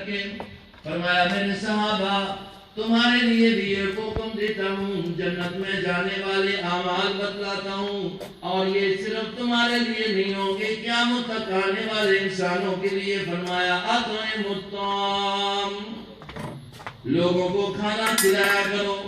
رکھے. فرمایا میرے صحابہ تمہارے لیے بھی ایک حکم دیتا ہوں, جنت میں جانے والے اعمال بتلاتا ہوں, اور یہ صرف تمہارے لیے نہیں ہوں گے, قیامت تک آنے والے انسانوں کے لیے. فرمایا اطعم الطعام, لوگوں کو کھانا کھلایا کرو.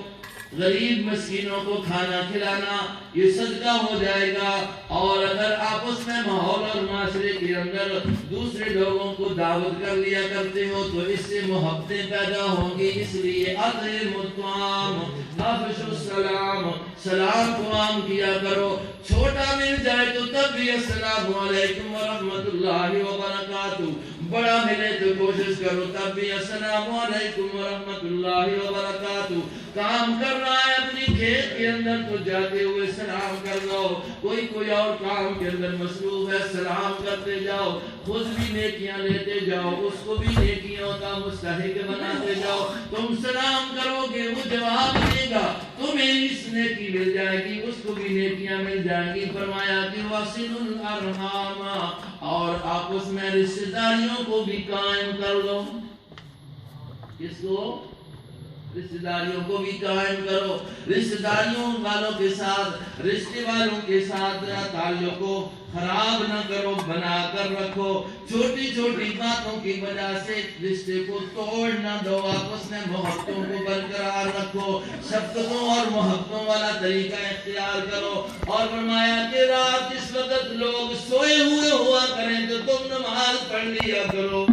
غریب مسکینوں کو کھانا کھلانا یہ صدقہ ہو جائے گا. اور اگر آپس میں ماحول اور معاشرے کے اندر دوسرے لوگوں کو دعوت کر لیا کرتے ہو تو اس سے محبتیں پیدا ہوں گی. اس لیے اطعموا الطعام افشوا السلام, سلام کو عام کیا کرو. چھوٹا مل جائے تو تب بھی السلام علیکم ورحمۃ اللہ وبرکاتہ, بڑا ملے تو کوشش کرو تب بھی السلام علیکم ورحمۃ اللہ وبرکاتہ. کام کر رہا ہے اپنی کھیت کے اندر تو جاتے ہوئے سلام کر لو, کوئی اور کام کے اندر مصروف ہے سلام کرتے جاؤ. خود بھی نیکیاں لیتے جاؤ, اس کو بھی نیکیوں کا مستحق بناتے جاؤ. تم سلام کرو گے وہ جواب دے گا, تمہیں اس نیکی مل جائے گی, اس کو بھی نیکیاں مل جائیں گی. فرمایا کہ وصلوا الارحام, اور آپس میں رشتہ داریوں کو بھی قائم کر لو. کس کو؟ رشتہ داریوں کو بھی قائم کرو. رشتہ داریوں والوں کے ساتھ, رشتے والوں کے ساتھ تعلق کو خراب نہ کرو, بنا کر رکھو. چھوٹی چھوٹی باتوں کی وجہ سے رشتے کو توڑ نہ دو, آپس میں محبتوں کو برقرار رکھو. شفقتوں اور محبتوں والا طریقہ اختیار کرو. اور فرمایا کہ رات جس وقت لوگ سوئے ہوئے ہوا کریں تو تم نماز پڑھ لیا کرو.